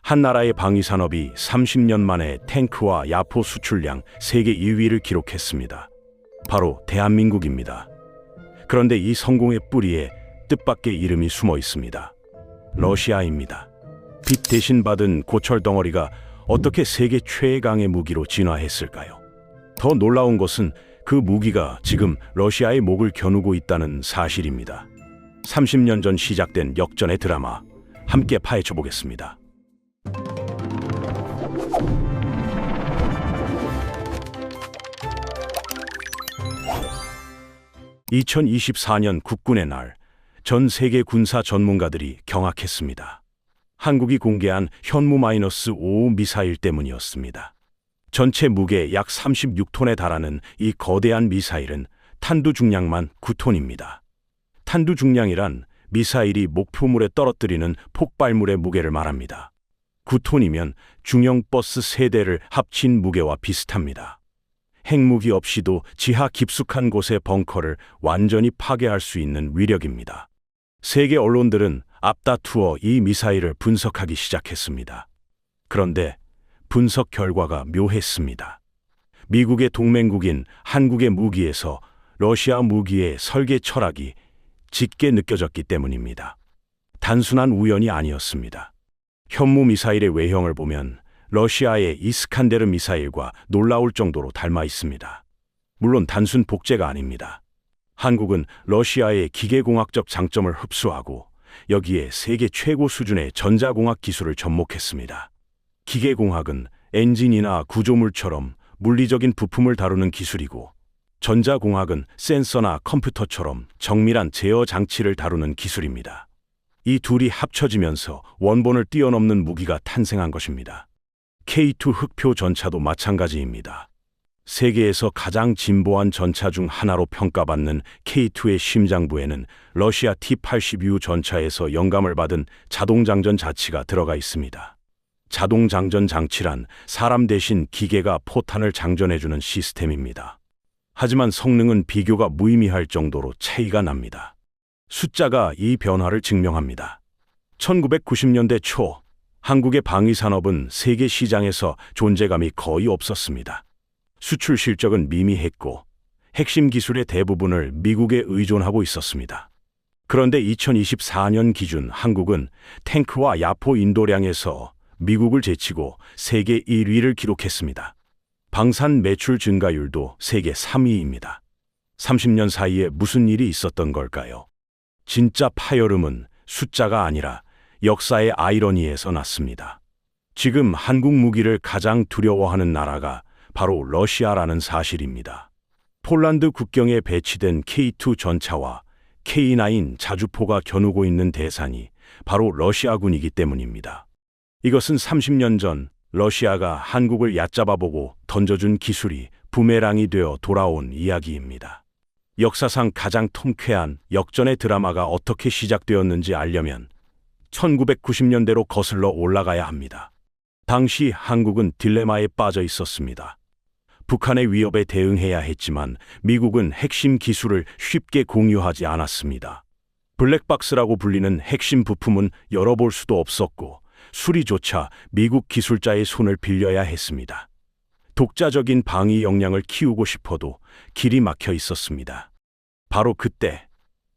한 나라의 방위 산업이 30년 만에 탱크와 야포 수출량 세계 2위를 기록했습니다. 바로 대한민국입니다. 그런데 이 성공의 뿌리에 뜻밖의 이름이 숨어 있습니다. 러시아입니다. 빚 대신 받은 고철 덩어리가 어떻게 세계 최강의 무기로 진화했을까요? 더 놀라운 것은 그 무기가 지금 러시아의 목을 겨누고 있다는 사실입니다. 30년 전 시작된 역전의 드라마, 함께 파헤쳐 보겠습니다. 2024년 국군의 날, 전 세계 군사 전문가들이 경악했습니다. 한국이 공개한 현무-5 미사일 때문이었습니다. 전체 무게 약 36톤에 달하는 이 거대한 미사일은 탄두 중량만 9톤입니다. 탄두 중량이란 미사일이 목표물에 떨어뜨리는 폭발물의 무게를 말합니다. 9톤이면 중형 버스 3대를 합친 무게와 비슷합니다. 핵무기 없이도 지하 깊숙한 곳의 벙커를 완전히 파괴할 수 있는 위력입니다. 세계 언론들은 앞다투어 이 미사일을 분석하기 시작했습니다. 그런데 분석 결과가 묘했습니다. 미국의 동맹국인 한국의 무기에서 러시아 무기의 설계 철학이 짙게 느껴졌기 때문입니다. 단순한 우연이 아니었습니다. 현무 미사일의 외형을 보면 러시아의 이스칸데르 미사일과 놀라울 정도로 닮아 있습니다. 물론 단순 복제가 아닙니다. 한국은 러시아의 기계공학적 장점을 흡수하고 여기에 세계 최고 수준의 전자공학 기술을 접목했습니다. 기계공학은 엔진이나 구조물처럼 물리적인 부품을 다루는 기술이고, 전자공학은 센서나 컴퓨터처럼 정밀한 제어 장치를 다루는 기술입니다. 이 둘이 합쳐지면서 원본을 뛰어넘는 무기가 탄생한 것입니다. K2 흑표 전차도 마찬가지입니다. 세계에서 가장 진보한 전차 중 하나로 평가받는 K2의 심장부에는 러시아 T-82 전차에서 영감을 받은 자동장전 자치가 들어가 있습니다. 자동장전 장치란 사람 대신 기계가 포탄을 장전해주는 시스템입니다. 하지만 성능은 비교가 무의미할 정도로 차이가 납니다. 숫자가 이 변화를 증명합니다. 1990년대 초, 한국의 방위산업은 세계 시장에서 존재감이 거의 없었습니다. 수출 실적은 미미했고 핵심 기술의 대부분을 미국에 의존하고 있었습니다. 그런데 2024년 기준 한국은 탱크와 야포 인도량에서 미국을 제치고 세계 1위를 기록했습니다. 방산 매출 증가율도 세계 3위입니다. 30년 사이에 무슨 일이 있었던 걸까요? 진짜 파열음은 숫자가 아니라 역사의 아이러니에서 났습니다. 지금 한국 무기를 가장 두려워하는 나라가 바로 러시아라는 사실입니다. 폴란드 국경에 배치된 K2 전차와 K9 자주포가 겨누고 있는 대상이 바로 러시아군이기 때문입니다. 이것은 30년 전 러시아가 한국을 얕잡아보고 던져준 기술이 부메랑이 되어 돌아온 이야기입니다. 역사상 가장 통쾌한 역전의 드라마가 어떻게 시작되었는지 알려면 1990년대로 거슬러 올라가야 합니다. 당시 한국은 딜레마에 빠져 있었습니다. 북한의 위협에 대응해야 했지만 미국은 핵심 기술을 쉽게 공유하지 않았습니다. 블랙박스라고 불리는 핵심 부품은 열어볼 수도 없었고 수리조차 미국 기술자의 손을 빌려야 했습니다. 독자적인 방위 역량을 키우고 싶어도 길이 막혀 있었습니다. 바로 그때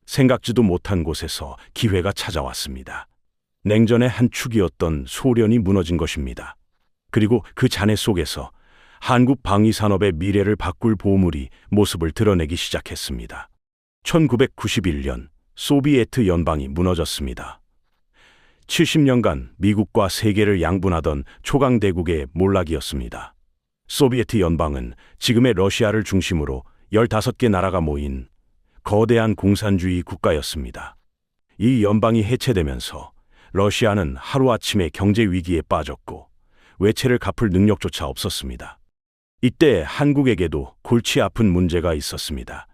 생각지도 못한 곳에서 기회가 찾아왔습니다. 냉전의 한 축이었던 소련이 무너진 것입니다. 그리고 그 잔해 속에서 한국 방위산업의 미래를 바꿀 보물이 모습을 드러내기 시작했습니다. 1991년 소비에트 연방이 무너졌습니다. 70년간 미국과 세계를 양분하던 초강대국의 몰락이었습니다. 소비에트 연방은 지금의 러시아를 중심으로 15개 나라가 모인 거대한 공산주의 국가였습니다. 이 연방이 해체되면서 러시아는 하루아침에 경제 위기에 빠졌고 외채를 갚을 능력조차 없었습니다. 이때 한국에게도 골치 아픈 문제가 있었습니다.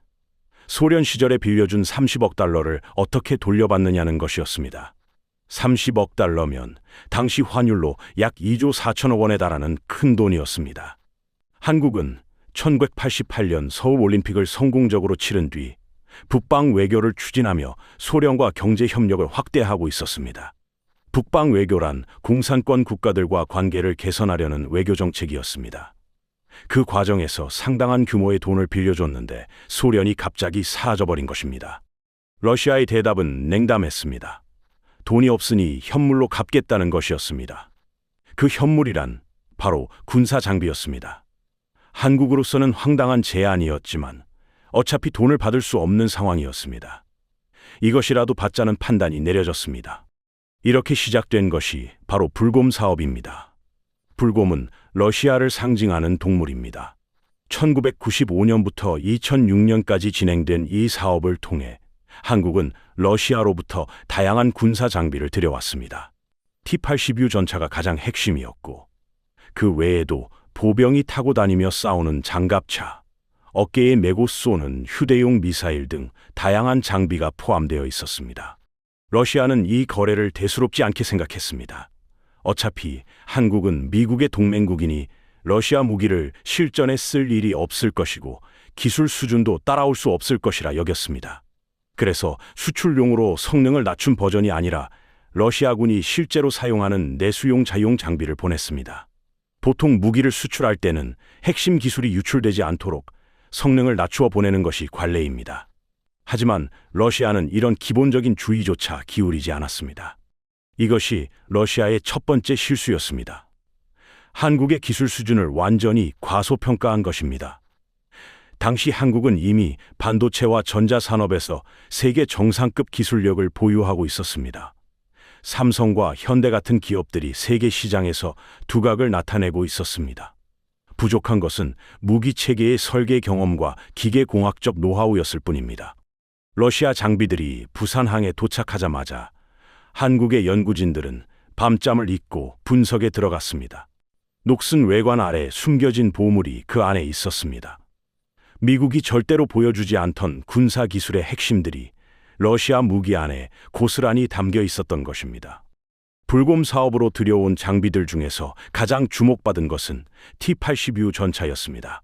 소련 시절에 빌려준 30억 달러를 어떻게 돌려받느냐는 것이었습니다. 30억 달러면 당시 환율로 약 2조 4천억 원에 달하는 큰 돈이었습니다. 한국은 1988년 서울올림픽을 성공적으로 치른 뒤 북방 외교를 추진하며 소련과 경제 협력을 확대하고 있었습니다. 북방 외교란 공산권 국가들과 관계를 개선하려는 외교 정책이었습니다. 그 과정에서 상당한 규모의 돈을 빌려줬는데 소련이 갑자기 사라져버린 것입니다. 러시아의 대답은 냉담했습니다. 돈이 없으니 현물로 갚겠다는 것이었습니다. 그 현물이란 바로 군사 장비였습니다. 한국으로서는 황당한 제안이었지만 어차피 돈을 받을 수 없는 상황이었습니다. 이것이라도 받자는 판단이 내려졌습니다. 이렇게 시작된 것이 바로 불곰 사업입니다. 불곰은 러시아를 상징하는 동물입니다. 1995년부터 2006년까지 진행된 이 사업을 통해 한국은 러시아로부터 다양한 군사 장비를 들여왔습니다. T-80U 전차가 가장 핵심이었고, 그 외에도 보병이 타고 다니며 싸우는 장갑차, 어깨에 메고 쏘는 휴대용 미사일 등 다양한 장비가 포함되어 있었습니다. 러시아는 이 거래를 대수롭지 않게 생각했습니다. 어차피 한국은 미국의 동맹국이니 러시아 무기를 실전에 쓸 일이 없을 것이고 기술 수준도 따라올 수 없을 것이라 여겼습니다. 그래서 수출용으로 성능을 낮춘 버전이 아니라 러시아군이 실제로 사용하는 내수용 자유용 장비를 보냈습니다. 보통 무기를 수출할 때는 핵심 기술이 유출되지 않도록 성능을 낮추어 보내는 것이 관례입니다. 하지만 러시아는 이런 기본적인 주의조차 기울이지 않았습니다. 이것이 러시아의 첫 번째 실수였습니다. 한국의 기술 수준을 완전히 과소평가한 것입니다. 당시 한국은 이미 반도체와 전자산업에서 세계 정상급 기술력을 보유하고 있었습니다. 삼성과 현대 같은 기업들이 세계 시장에서 두각을 나타내고 있었습니다. 부족한 것은 무기 체계의 설계 경험과 기계공학적 노하우였을 뿐입니다. 러시아 장비들이 부산항에 도착하자마자 한국의 연구진들은 밤잠을 잊고 분석에 들어갔습니다. 녹슨 외관 아래 숨겨진 보물이 그 안에 있었습니다. 미국이 절대로 보여주지 않던 군사 기술의 핵심들이 러시아 무기 안에 고스란히 담겨 있었던 것입니다. 불곰 사업으로 들여온 장비들 중에서 가장 주목받은 것은 T-80U 전차였습니다.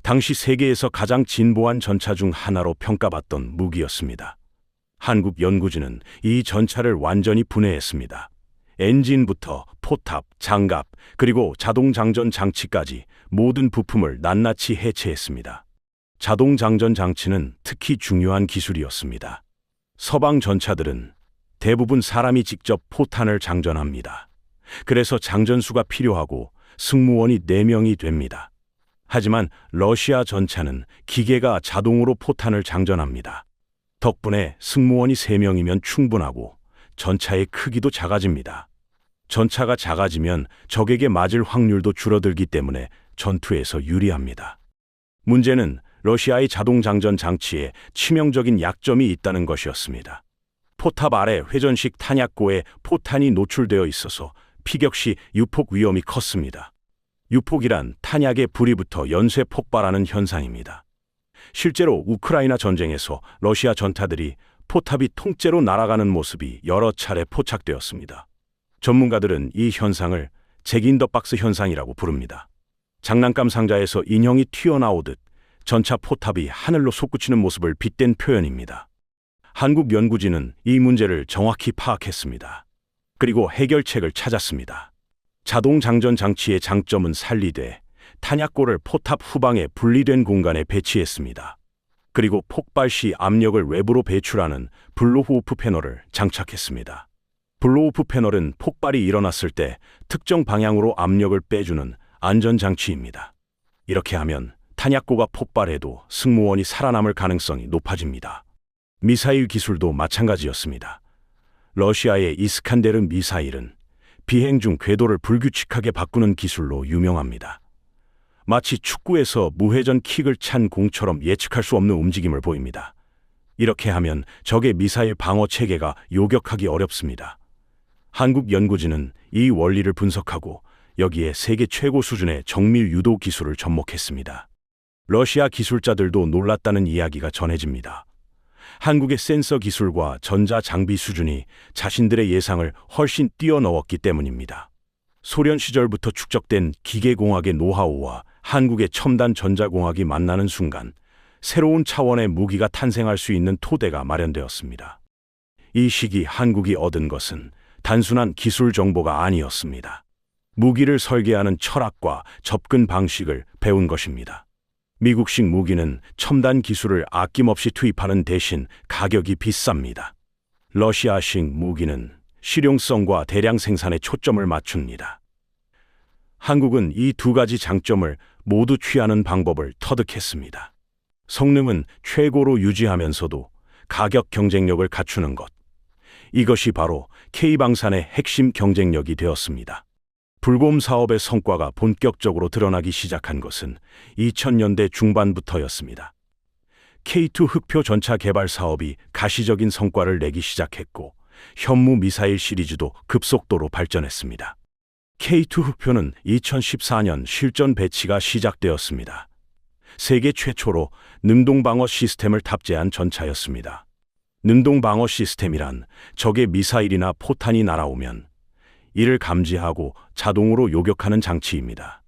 당시 세계에서 가장 진보한 전차 중 하나로 평가받던 무기였습니다. 한국 연구진은 이 전차를 완전히 분해했습니다. 엔진부터 포탑, 장갑, 그리고 자동 장전 장치까지 모든 부품을 낱낱이 해체했습니다. 자동 장전 장치는 특히 중요한 기술이었습니다. 서방 전차들은 대부분 사람이 직접 포탄을 장전합니다. 그래서 장전수가 필요하고 승무원이 4명이 됩니다. 하지만 러시아 전차는 기계가 자동으로 포탄을 장전합니다. 덕분에 승무원이 3명이면 충분하고 전차의 크기도 작아집니다. 전차가 작아지면 적에게 맞을 확률도 줄어들기 때문에 전투에서 유리합니다. 문제는 러시아의 자동 장전 장치에 치명적인 약점이 있다는 것이었습니다. 포탑 아래 회전식 탄약고에 포탄이 노출되어 있어서 피격 시 유폭 위험이 컸습니다. 유폭이란 탄약에 불이 붙어 연쇄 폭발하는 현상입니다. 실제로 우크라이나 전쟁에서 러시아 전차들이 포탑이 통째로 날아가는 모습이 여러 차례 포착되었습니다. 전문가들은 이 현상을 잭 인 더 박스 현상이라고 부릅니다. 장난감 상자에서 인형이 튀어나오듯 전차 포탑이 하늘로 솟구치는 모습을 빗댄 표현입니다. 한국 연구진은 이 문제를 정확히 파악했습니다. 그리고 해결책을 찾았습니다. 자동 장전 장치의 장점은 살리되 탄약고를 포탑 후방에 분리된 공간에 배치했습니다. 그리고 폭발 시 압력을 외부로 배출하는 블로우오프 패널을 장착했습니다. 블로우오프 패널은 폭발이 일어났을 때 특정 방향으로 압력을 빼주는 안전장치입니다. 이렇게 하면 탄약고가 폭발해도 승무원이 살아남을 가능성이 높아집니다. 미사일 기술도 마찬가지였습니다. 러시아의 이스칸데르 미사일은 비행 중 궤도를 불규칙하게 바꾸는 기술로 유명합니다. 마치 축구에서 무회전 킥을 찬 공처럼 예측할 수 없는 움직임을 보입니다. 이렇게 하면 적의 미사일 방어 체계가 요격하기 어렵습니다. 한국 연구진은 이 원리를 분석하고 여기에 세계 최고 수준의 정밀 유도 기술을 접목했습니다. 러시아 기술자들도 놀랐다는 이야기가 전해집니다. 한국의 센서 기술과 전자 장비 수준이 자신들의 예상을 훨씬 뛰어넘었기 때문입니다. 소련 시절부터 축적된 기계공학의 노하우와 한국의 첨단 전자공학이 만나는 순간 새로운 차원의 무기가 탄생할 수 있는 토대가 마련되었습니다. 이 시기 한국이 얻은 것은 단순한 기술 정보가 아니었습니다. 무기를 설계하는 철학과 접근 방식을 배운 것입니다. 미국식 무기는 첨단 기술을 아낌없이 투입하는 대신 가격이 비쌉니다. 러시아식 무기는 실용성과 대량 생산에 초점을 맞춥니다. 한국은 이 두 가지 장점을 모두 취하는 방법을 터득했습니다. 성능은 최고로 유지하면서도 가격 경쟁력을 갖추는 것. 이것이 바로 K방산의 핵심 경쟁력이 되었습니다. 불곰 사업의 성과가 본격적으로 드러나기 시작한 것은 2000년대 중반부터였습니다. K2 흑표 전차 개발 사업이 가시적인 성과를 내기 시작했고 현무 미사일 시리즈도 급속도로 발전했습니다. K2 흑표는 2014년 실전 배치가 시작되었습니다. 세계 최초로 능동방어 시스템을 탑재한 전차였습니다. 능동방어 시스템이란 적의 미사일이나 포탄이 날아오면 이를 감지하고 자동으로 요격하는 장치입니다.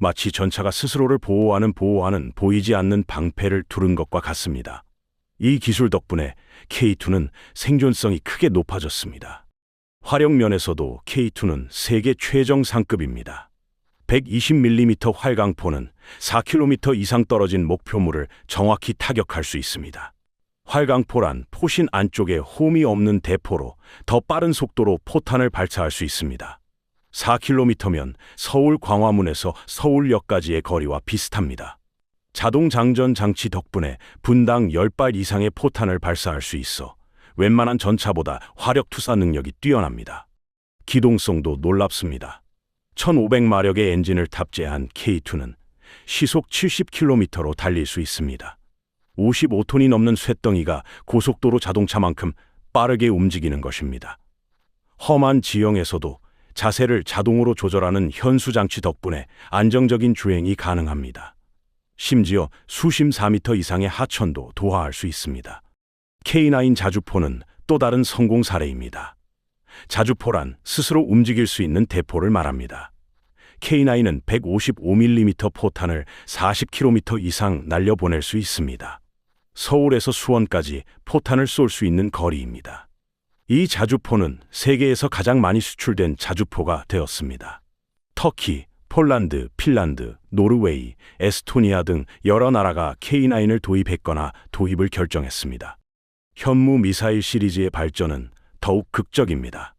마치 전차가 스스로를 보호하는 보이지 않는 방패를 두른 것과 같습니다. 이 기술 덕분에 K2는 생존성이 크게 높아졌습니다. 화력 면에서도 K2는 세계 최정상급입니다. 120mm 활강포는 4km 이상 떨어진 목표물을 정확히 타격할 수 있습니다. 활강포란 포신 안쪽에 홈이 없는 대포로 더 빠른 속도로 포탄을 발사할 수 있습니다. 4km면 서울 광화문에서 서울역까지의 거리와 비슷합니다. 자동 장전 장치 덕분에 분당 10발 이상의 포탄을 발사할 수 있어 웬만한 전차보다 화력 투사 능력이 뛰어납니다. 기동성도 놀랍습니다. 1500마력의 엔진을 탑재한 K2는 시속 70km로 달릴 수 있습니다. 55톤이 넘는 쇳덩이가 고속도로 자동차만큼 빠르게 움직이는 것입니다. 험한 지형에서도 자세를 자동으로 조절하는 현수장치 덕분에 안정적인 주행이 가능합니다. 심지어 수심 4m 이상의 하천도 도하할 수 있습니다. K9 자주포는 또 다른 성공 사례입니다. 자주포란 스스로 움직일 수 있는 대포를 말합니다. K9은 155mm 포탄을 40km 이상 날려보낼 수 있습니다. 서울에서 수원까지 포탄을 쏠 수 있는 거리입니다. 이 자주포는 세계에서 가장 많이 수출된 자주포가 되었습니다. 터키, 폴란드, 핀란드, 노르웨이, 에스토니아 등 여러 나라가 K9을 도입했거나 도입을 결정했습니다. 현무 미사일 시리즈의 발전은 더욱 극적입니다.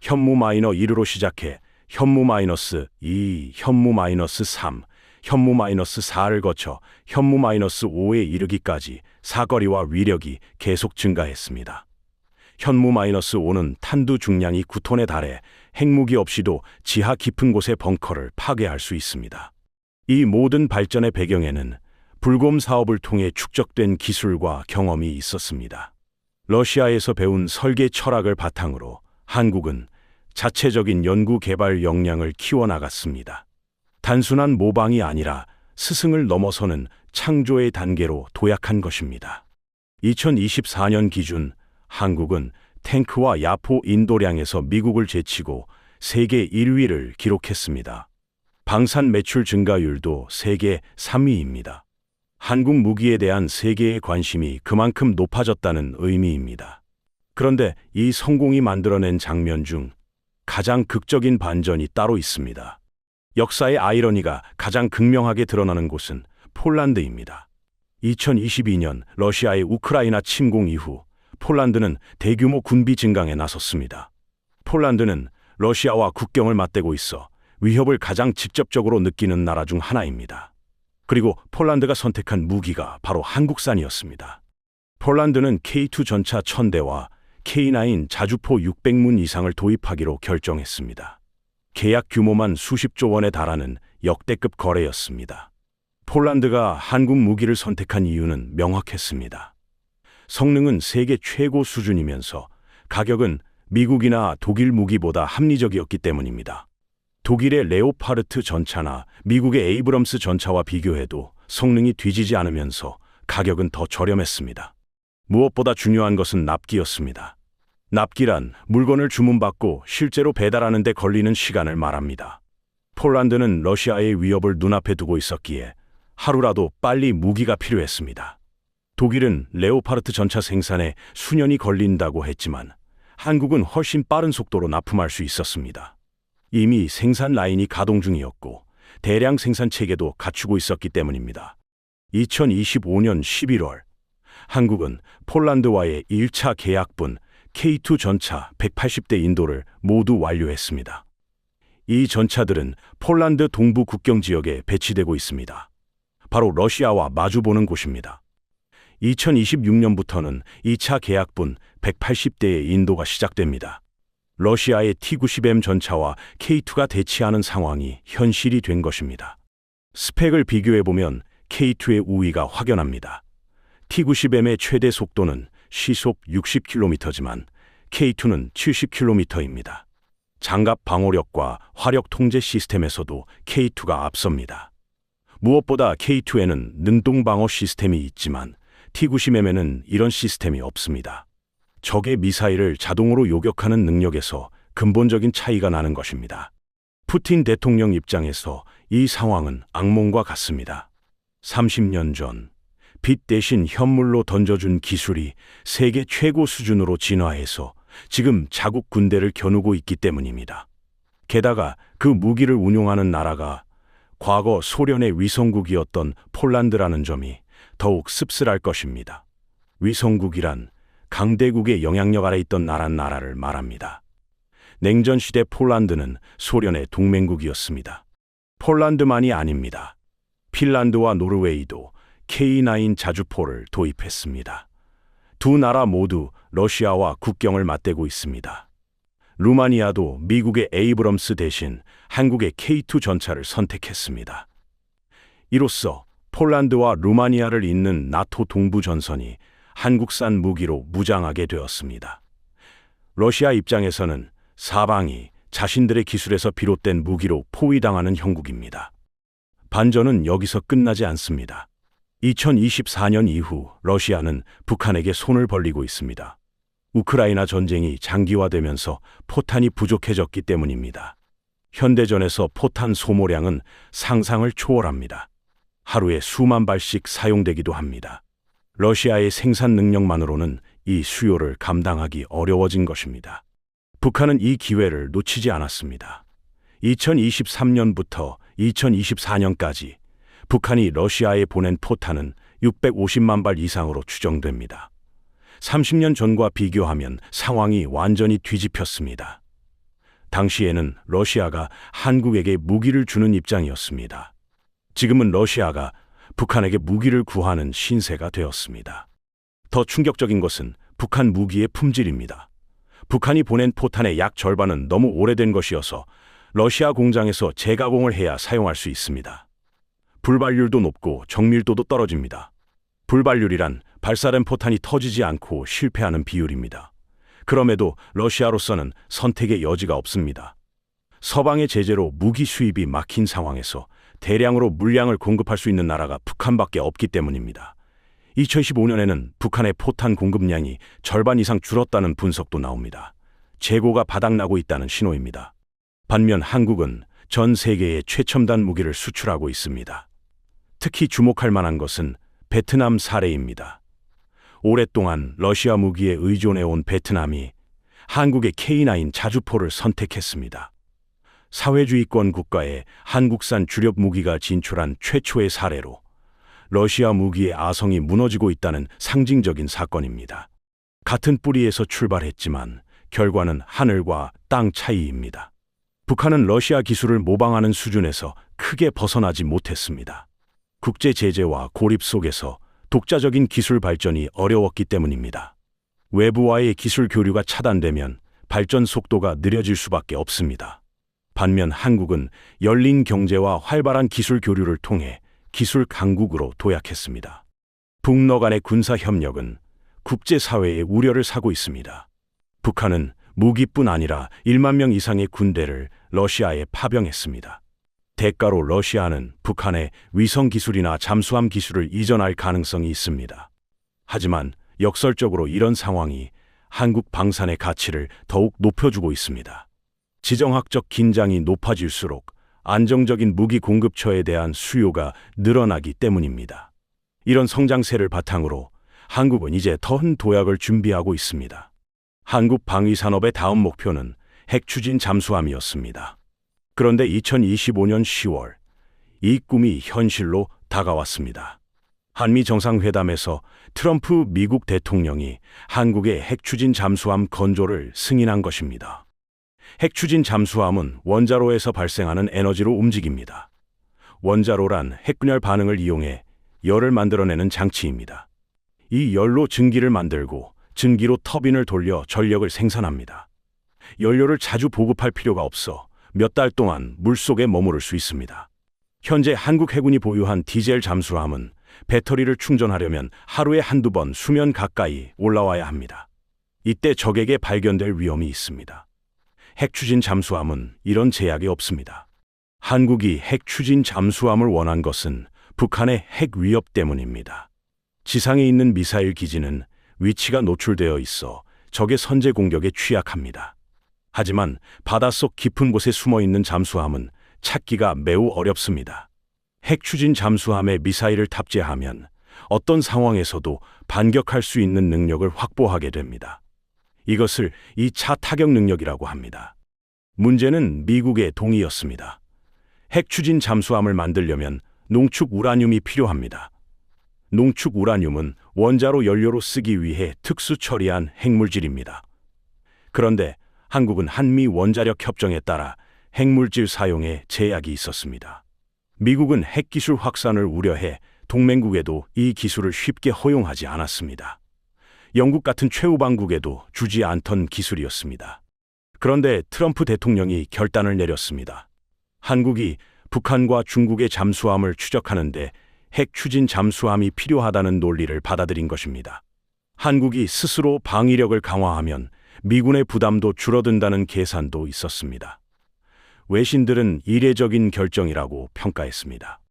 현무 -1로 시작해 현무 -2, 현무 -3, 현무 -4를 거쳐 현무 -5에 이르기까지 사거리와 위력이 계속 증가했습니다. 현무 -5는 탄두 중량이 9톤에 달해 핵무기 없이도 지하 깊은 곳의 벙커를 파괴할 수 있습니다. 이 모든 발전의 배경에는 불곰 사업을 통해 축적된 기술과 경험이 있었습니다. 러시아에서 배운 설계 철학을 바탕으로 한국은 자체적인 연구 개발 역량을 키워나갔습니다. 단순한 모방이 아니라 스승을 넘어서는 창조의 단계로 도약한 것입니다. 2024년 기준 한국은 탱크와 야포 인도량에서 미국을 제치고 세계 1위를 기록했습니다. 방산 매출 증가율도 세계 3위입니다. 한국 무기에 대한 세계의 관심이 그만큼 높아졌다는 의미입니다. 그런데 이 성공이 만들어낸 장면 중 가장 극적인 반전이 따로 있습니다. 역사의 아이러니가 가장 극명하게 드러나는 곳은 폴란드입니다. 2022년 러시아의 우크라이나 침공 이후 폴란드는 대규모 군비 증강에 나섰습니다. 폴란드는 러시아와 국경을 맞대고 있어 위협을 가장 직접적으로 느끼는 나라 중 하나입니다. 그리고 폴란드가 선택한 무기가 바로 한국산이었습니다. 폴란드는 K2 전차 1000대와 K9 자주포 600문 이상을 도입하기로 결정했습니다. 계약 규모만 수십조 원에 달하는 역대급 거래였습니다. 폴란드가 한국 무기를 선택한 이유는 명확했습니다. 성능은 세계 최고 수준이면서 가격은 미국이나 독일 무기보다 합리적이었기 때문입니다. 독일의 레오파르트 전차나 미국의 에이브럼스 전차와 비교해도 성능이 뒤지지 않으면서 가격은 더 저렴했습니다. 무엇보다 중요한 것은 납기였습니다. 납기란 물건을 주문받고 실제로 배달하는 데 걸리는 시간을 말합니다. 폴란드는 러시아의 위협을 눈앞에 두고 있었기에 하루라도 빨리 무기가 필요했습니다. 독일은 레오파르트 전차 생산에 수년이 걸린다고 했지만 한국은 훨씬 빠른 속도로 납품할 수 있었습니다. 이미 생산 라인이 가동 중이었고 대량 생산 체계도 갖추고 있었기 때문입니다. 2025년 11월 한국은 폴란드와의 1차 계약분 K2 전차 180대 인도를 모두 완료했습니다. 이 전차들은 폴란드 동부 국경 지역에 배치되고 있습니다. 바로 러시아와 마주보는 곳입니다. 2026년부터는 2차 계약분 180대의 인도가 시작됩니다. 러시아의 T-90M 전차와 K2가 대치하는 상황이 현실이 된 것입니다. 스펙을 비교해보면 K2의 우위가 확연합니다. T-90M의 최대 속도는 시속 60km지만 K2는 70km입니다. 장갑 방호력과 화력 통제 시스템에서도 K2가 앞섭니다. 무엇보다 K2에는 능동 방어 시스템이 있지만 T-90M에는 이런 시스템이 없습니다. 적의 미사일을 자동으로 요격하는 능력에서 근본적인 차이가 나는 것입니다. 푸틴 대통령 입장에서 이 상황은 악몽과 같습니다. 30년 전 빛 대신 현물로 던져준 기술이 세계 최고 수준으로 진화해서 지금 자국 군대를 겨누고 있기 때문입니다. 게다가 그 무기를 운용하는 나라가 과거 소련의 위성국이었던 폴란드라는 점이 더욱 씁쓸할 것입니다. 위성국이란 강대국의 영향력 아래 있던 나라를 말합니다. 냉전 시대 폴란드는 소련의 동맹국이었습니다. 폴란드만이 아닙니다. 핀란드와 노르웨이도 K9 자주포를 도입했습니다. 두 나라 모두 러시아와 국경을 맞대고 있습니다. 루마니아도 미국의 에이브럼스 대신 한국의 K2 전차를 선택했습니다. 이로써 폴란드와 루마니아를 잇는 나토 동부 전선이 한국산 무기로 무장하게 되었습니다. 러시아 입장에서는 사방이 자신들의 기술에서 비롯된 무기로 포위당하는 형국입니다. 반전은 여기서 끝나지 않습니다. 2024년 이후 러시아는 북한에게 손을 벌리고 있습니다. 우크라이나 전쟁이 장기화되면서 포탄이 부족해졌기 때문입니다. 현대전에서 포탄 소모량은 상상을 초월합니다. 하루에 수만 발씩 사용되기도 합니다. 러시아의 생산 능력만으로는 이 수요를 감당하기 어려워진 것입니다. 북한은 이 기회를 놓치지 않았습니다. 2023년부터 2024년까지 북한이 러시아에 보낸 포탄은 650만 발 이상으로 추정됩니다. 30년 전과 비교하면 상황이 완전히 뒤집혔습니다. 당시에는 러시아가 한국에게 무기를 주는 입장이었습니다. 지금은 러시아가 북한에게 무기를 구하는 신세가 되었습니다. 더 충격적인 것은 북한 무기의 품질입니다. 북한이 보낸 포탄의 약 절반은 너무 오래된 것이어서 러시아 공장에서 재가공을 해야 사용할 수 있습니다. 불발률도 높고 정밀도도 떨어집니다. 불발률이란 발사된 포탄이 터지지 않고 실패하는 비율입니다. 그럼에도 러시아로서는 선택의 여지가 없습니다. 서방의 제재로 무기 수입이 막힌 상황에서 대량으로 물량을 공급할 수 있는 나라가 북한밖에 없기 때문입니다. 2015년에는 북한의 포탄 공급량이 절반 이상 줄었다는 분석도 나옵니다. 재고가 바닥나고 있다는 신호입니다. 반면 한국은 전 세계에 최첨단 무기를 수출하고 있습니다. 특히 주목할 만한 것은 베트남 사례입니다. 오랫동안 러시아 무기에 의존해온 베트남이 한국의 K9 자주포를 선택했습니다. 사회주의권 국가에 한국산 주력 무기가 진출한 최초의 사례로 러시아 무기의 아성이 무너지고 있다는 상징적인 사건입니다. 같은 뿌리에서 출발했지만 결과는 하늘과 땅 차이입니다. 북한은 러시아 기술을 모방하는 수준에서 크게 벗어나지 못했습니다. 국제 제재와 고립 속에서 독자적인 기술 발전이 어려웠기 때문입니다. 외부와의 기술 교류가 차단되면 발전 속도가 느려질 수밖에 없습니다. 반면 한국은 열린 경제와 활발한 기술 교류를 통해 기술 강국으로 도약했습니다. 북러 간의 군사 협력은 국제사회의 우려를 사고 있습니다. 북한은 무기뿐 아니라 1만 명 이상의 군대를 러시아에 파병했습니다. 대가로 러시아는 북한의 위성 기술이나 잠수함 기술을 이전할 가능성이 있습니다. 하지만 역설적으로 이런 상황이 한국 방산의 가치를 더욱 높여주고 있습니다. 지정학적 긴장이 높아질수록 안정적인 무기 공급처에 대한 수요가 늘어나기 때문입니다. 이런 성장세를 바탕으로 한국은 이제 더큰 도약을 준비하고 있습니다. 한국 방위산업의 다음 목표는 핵추진 잠수함이었습니다. 그런데 2025년 10월, 이 꿈이 현실로 다가왔습니다. 한미 정상회담에서 트럼프 미국 대통령이 한국의 핵추진 잠수함 건조를 승인한 것입니다. 핵추진 잠수함은 원자로에서 발생하는 에너지로 움직입니다. 원자로란 핵분열 반응을 이용해 열을 만들어내는 장치입니다. 이 열로 증기를 만들고 증기로 터빈을 돌려 전력을 생산합니다. 연료를 자주 보급할 필요가 없어 몇 달 동안 물속에 머무를 수 있습니다. 현재 한국 해군이 보유한 디젤 잠수함은 배터리를 충전하려면 하루에 한두 번 수면 가까이 올라와야 합니다. 이때 적에게 발견될 위험이 있습니다. 핵추진 잠수함은 이런 제약이 없습니다. 한국이 핵추진 잠수함을 원한 것은 북한의 핵 위협 때문입니다. 지상에 있는 미사일 기지는 위치가 노출되어 있어 적의 선제 공격에 취약합니다. 하지만 바닷속 깊은 곳에 숨어 있는 잠수함은 찾기가 매우 어렵습니다. 핵추진 잠수함에 미사일을 탑재하면 어떤 상황에서도 반격할 수 있는 능력을 확보하게 됩니다. 이것을 2차 타격 능력이라고 합니다. 문제는 미국의 동의였습니다. 핵추진 잠수함을 만들려면 농축 우라늄이 필요합니다. 농축 우라늄은 원자로 연료로 쓰기 위해 특수 처리한 핵물질입니다. 그런데 한국은 한미 원자력 협정에 따라 핵물질 사용에 제약이 있었습니다. 미국은 핵기술 확산을 우려해 동맹국에도 이 기술을 쉽게 허용하지 않았습니다. 영국 같은 최우방국에도 주지 않던 기술이었습니다. 그런데 트럼프 대통령이 결단을 내렸습니다. 한국이 북한과 중국의 잠수함을 추적하는데 핵추진 잠수함이 필요하다는 논리를 받아들인 것입니다. 한국이 스스로 방위력을 강화하면 미군의 부담도 줄어든다는 계산도 있었습니다. 외신들은 이례적인 결정이라고 평가했습니다.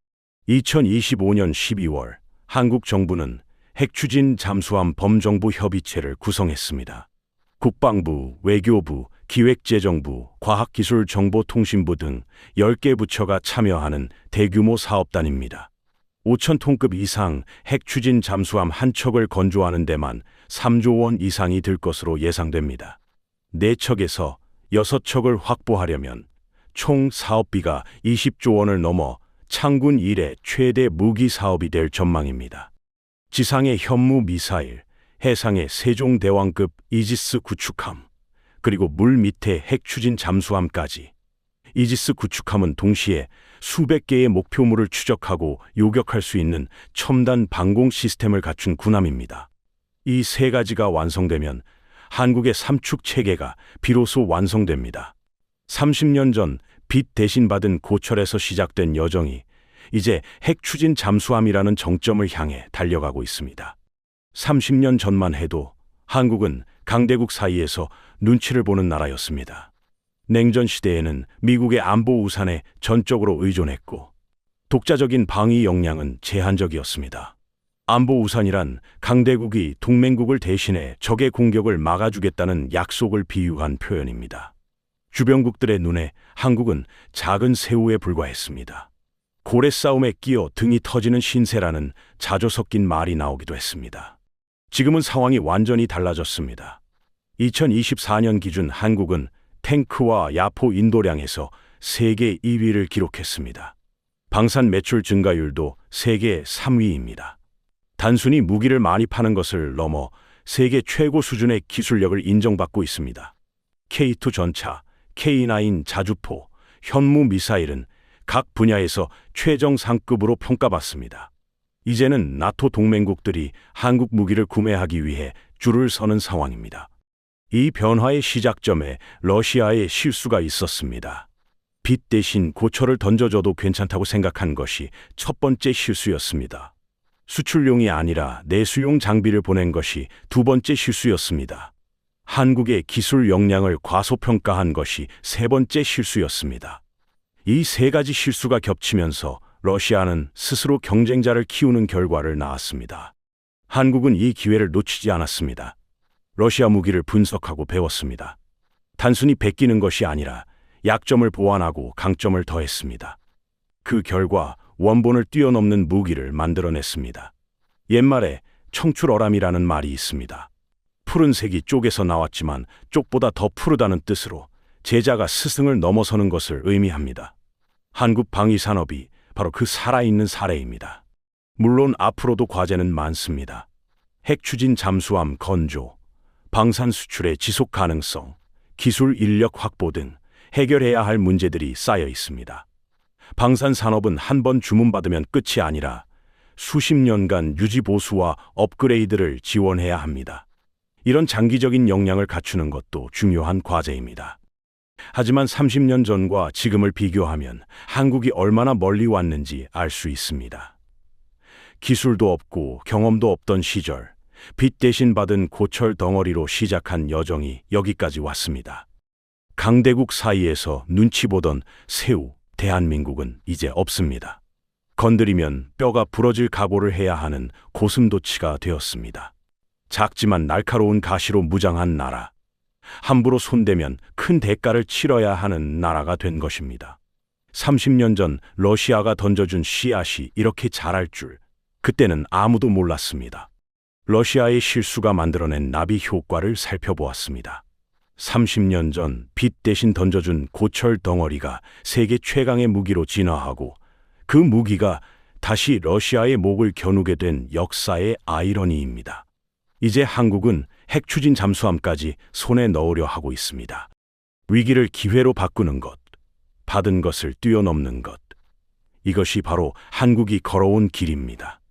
2025년 12월 한국 정부는 핵추진 잠수함 범정부 협의체를 구성했습니다. 국방부, 외교부, 기획재정부, 과학기술정보통신부 등 10개 부처가 참여하는 대규모 사업단입니다. 5,000톤급 이상 핵추진 잠수함 한 척을 건조하는 데만 3조 원 이상이 들 것으로 예상됩니다. 4척에서 6척을 확보하려면 총 사업비가 20조 원을 넘어 창군 이래 최대 무기 사업이 될 전망입니다. 지상의 현무 미사일, 해상의 세종대왕급 이지스 구축함, 그리고 물 밑에 핵추진 잠수함까지. 이지스 구축함은 동시에 수백 개의 목표물을 추적하고 요격할 수 있는 첨단 방공 시스템을 갖춘 군함입니다. 이 세 가지가 완성되면 한국의 삼축 체계가 비로소 완성됩니다. 30년 전 빛 대신 받은 고철에서 시작된 여정이 이제 핵추진 잠수함이라는 정점을 향해 달려가고 있습니다. 30년 전만 해도 한국은 강대국 사이에서 눈치를 보는 나라였습니다. 냉전 시대에는 미국의 안보 우산에 전적으로 의존했고 독자적인 방위 역량은 제한적이었습니다. 안보 우산이란 강대국이 동맹국을 대신해 적의 공격을 막아주겠다는 약속을 비유한 표현입니다. 주변국들의 눈에 한국은 작은 새우에 불과했습니다. 고래 싸움에 끼어 등이 터지는 신세라는 자조 섞인 말이 나오기도 했습니다. 지금은 상황이 완전히 달라졌습니다. 2024년 기준 한국은 탱크와 야포 인도량에서 세계 2위를 기록했습니다. 방산 매출 증가율도 세계 3위입니다. 단순히 무기를 많이 파는 것을 넘어 세계 최고 수준의 기술력을 인정받고 있습니다. K2 전차, K9 자주포, 현무 미사일은 각 분야에서 최정상급으로 평가받습니다. 이제는 나토 동맹국들이 한국 무기를 구매하기 위해 줄을 서는 상황입니다. 이 변화의 시작점에 러시아의 실수가 있었습니다. 빛 대신 고철을 던져줘도 괜찮다고 생각한 것이 첫 번째 실수였습니다. 수출용이 아니라 내수용 장비를 보낸 것이 두 번째 실수였습니다. 한국의 기술 역량을 과소평가한 것이 세 번째 실수였습니다. 이 세 가지 실수가 겹치면서 러시아는 스스로 경쟁자를 키우는 결과를 낳았습니다. 한국은 이 기회를 놓치지 않았습니다. 러시아 무기를 분석하고 배웠습니다. 단순히 베끼는 것이 아니라 약점을 보완하고 강점을 더했습니다. 그 결과 원본을 뛰어넘는 무기를 만들어냈습니다. 옛말에 청출어람이라는 말이 있습니다. 푸른색이 쪽에서 나왔지만 쪽보다 더 푸르다는 뜻으로 제자가 스승을 넘어서는 것을 의미합니다. 한국 방위산업이 바로 그 살아있는 사례입니다. 물론 앞으로도 과제는 많습니다. 핵 추진 잠수함 건조, 방산 수출의 지속 가능성, 기술 인력 확보 등 해결해야 할 문제들이 쌓여 있습니다. 방산 산업은 한 번 주문받으면 끝이 아니라 수십 년간 유지 보수와 업그레이드를 지원해야 합니다. 이런 장기적인 역량을 갖추는 것도 중요한 과제입니다. 하지만 30년 전과 지금을 비교하면 한국이 얼마나 멀리 왔는지 알 수 있습니다. 기술도 없고 경험도 없던 시절, 빚 대신 받은 고철 덩어리로 시작한 여정이 여기까지 왔습니다. 강대국 사이에서 눈치 보던 새우, 대한민국은 이제 없습니다. 건드리면 뼈가 부러질 각오를 해야 하는 고슴도치가 되었습니다. 작지만 날카로운 가시로 무장한 나라, 함부로 손대면 큰 대가를 치러야 하는 나라가 된 것입니다. 30년 전 러시아가 던져준 씨앗이 이렇게 자랄 줄 그때는 아무도 몰랐습니다. 러시아의 실수가 만들어낸 나비 효과를 살펴보았습니다. 30년 전 빚 대신 던져준 고철 덩어리가 세계 최강의 무기로 진화하고 그 무기가 다시 러시아의 목을 겨누게 된 역사의 아이러니입니다. 이제 한국은 핵 추진 잠수함까지 손에 넣으려 하고 있습니다. 위기를 기회로 바꾸는 것, 받은 것을 뛰어넘는 것. 이것이 바로 한국이 걸어온 길입니다.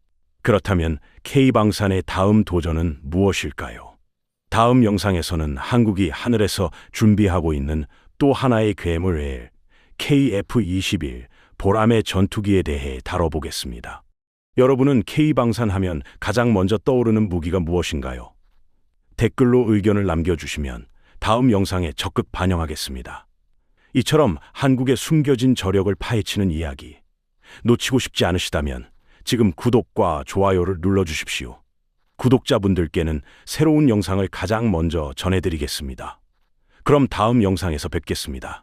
그렇다면 K방산의 다음 도전은 무엇일까요? 다음 영상에서는 한국이 하늘에서 준비하고 있는 또 하나의 괴물 KF-21 보람의 전투기에 대해 다뤄보겠습니다. 여러분은 K방산 하면 가장 먼저 떠오르는 무기가 무엇인가요? 댓글로 의견을 남겨주시면 다음 영상에 적극 반영하겠습니다. 이처럼 한국의 숨겨진 저력을 파헤치는 이야기, 놓치고 싶지 않으시다면 지금 구독과 좋아요를 눌러주십시오. 구독자분들께는 새로운 영상을 가장 먼저 전해드리겠습니다. 그럼 다음 영상에서 뵙겠습니다.